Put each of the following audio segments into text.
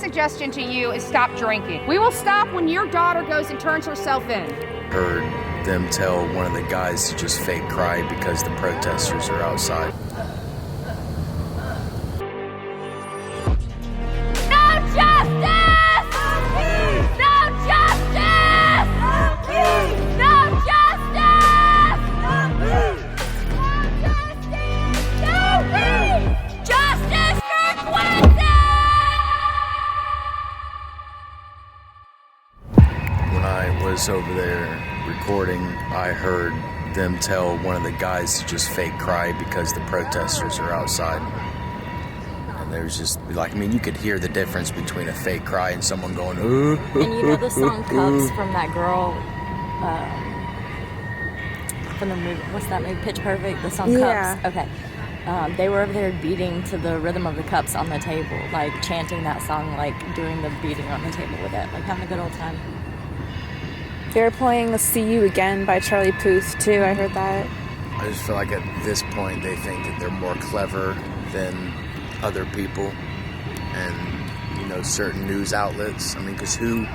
suggestion to you is stop drinking. We will stop when your daughter goes and turns herself in. Heard them tell one of the guys to just fake cry because the protesters are outside. Over there recording, I heard them tell one of the guys to just fake cry because the protesters are outside. And there's just like, I mean, you could hear the difference between a fake cry and someone going, ooh. And you know the song Cups from that girl, from the movie, what's that movie, Pitch Perfect? The song Cups? Okay. They were over there beating to the rhythm of the cups on the table, like chanting that song, like doing the beating on the table with it, like having a good old time. They were playing See You Again by Charlie Puth, too. I heard that. I just feel like at this point they think that they're more clever than other people and, you know, certain news outlets. I mean, because who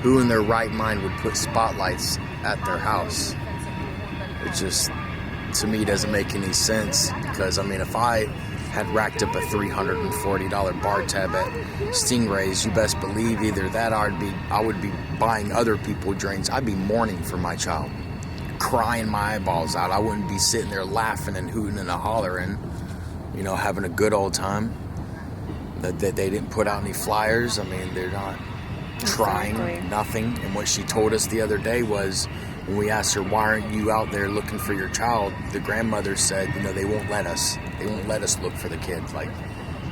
in their right mind would put spotlights at their house? It just, to me, doesn't make any sense. Because, I mean, if I had racked up a $340 bar tab at Stingray's, you best believe either that or I would be buying other people drinks. I'd be mourning for my child, crying my eyeballs out. I wouldn't be sitting there laughing and hooting and hollering, you know, having a good old time. That they didn't put out any flyers. I mean, they're not trying, nothing. And what she told us the other day was, when we asked her, why aren't you out there looking for your child? The grandmother said, you know, they won't let us. They won't let us look for the kids. Like,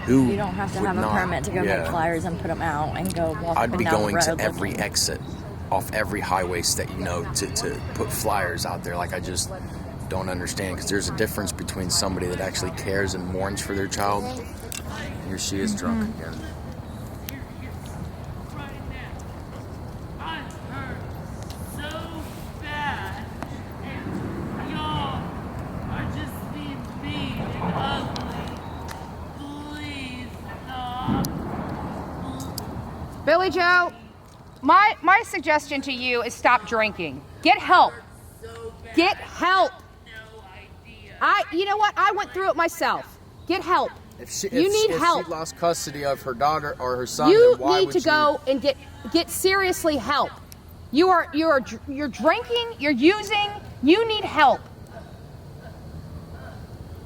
who? You don't have to have a permit to go make flyers and put them out and go walk I'd up be and down going the to road every looking. exit off every highway that, you know, to put flyers out there. Like, I just don't understand, because there's a difference between somebody that actually cares and mourns for their child. Here she is drunk again. Billy Joe, my suggestion to you is stop drinking. Get help. Get help. You know what? I went through it myself. Get help. You need help. If she lost custody of her daughter or her son, you then why need would to go and get seriously help. You're drinking. You're using. You need help.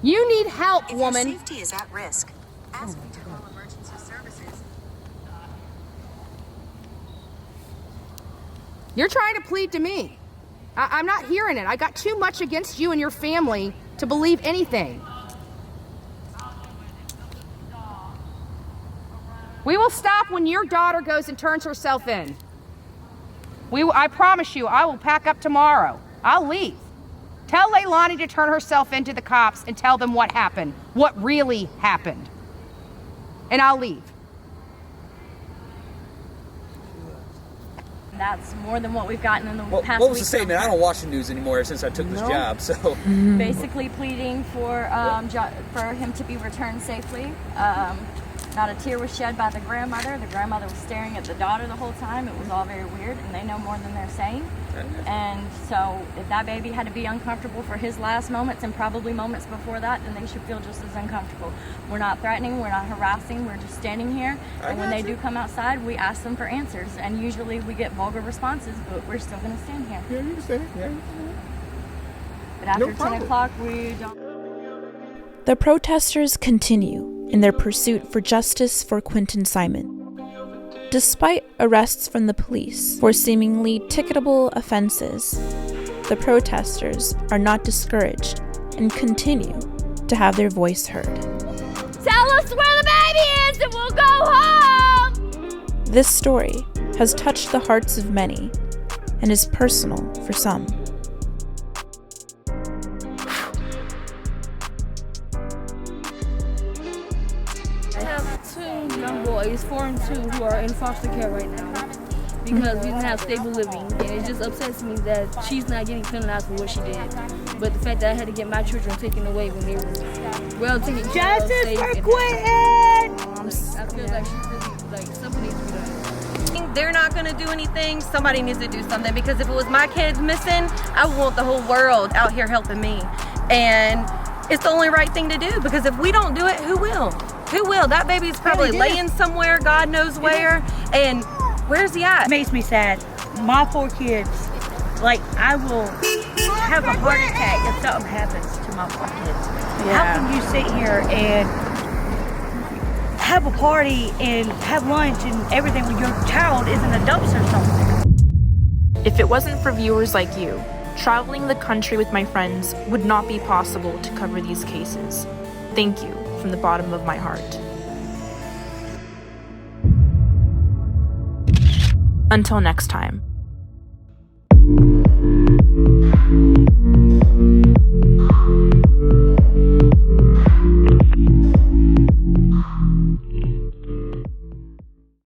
You need help, woman. Your safety is at risk. Ask me to call emergency services. You're trying to plead to me. I'm not hearing it. I got too much against you and your family to believe anything. We will stop when your daughter goes and turns herself in. I promise you, I will pack up tomorrow. I'll leave. Tell Leilani to turn herself into the cops and tell them what happened, what really happened. And I'll leave. That's more than what we've gotten in the past week. What was the statement? I don't watch the news anymore since I took this job, so. Basically pleading for him to be returned safely. Not a tear was shed by the grandmother. The grandmother was staring at the daughter the whole time. It was all very weird, and they know more than they're saying. And so if that baby had to be uncomfortable for his last moments and probably moments before that, then they should feel just as uncomfortable. We're not threatening, we're not harassing, we're just standing here. And when they do come outside, we ask them for answers. And usually we get vulgar responses, but we're still going to stand here. Yeah, you can stand here. But after 10 o'clock, we don't. The protesters continue in their pursuit for justice for Quinton Simon. Despite arrests from the police for seemingly ticketable offenses, the protesters are not discouraged and continue to have their voice heard. Tell us where the baby is and we'll go home! This story has touched the hearts of many and is personal for some. I have two young boys, 4 and 2, who are in foster care right now because we didn't have stable living, and it just upsets me that she's not getting penalized for what she did. But the fact that I had to get my children taken away when they were well taken care of. Justice for Quinton! I feel like she really, like, something needs to be done. They're not going to do anything. Somebody needs to do something, because if it was my kids missing, I would want the whole world out here helping me. And it's the only right thing to do, because if we don't do it, who will? Who will? That baby's probably laying somewhere, God knows where. And where's he at? It makes me sad. My 4 kids, like, I will have a heart attack if something happens to my 4 kids. How can you sit here and have a party and have lunch and everything when your child is in a dumpster somewhere? If it wasn't for viewers like you, traveling the country with my friends would not be possible to cover these cases. Thank you from the bottom of my heart. Until next time.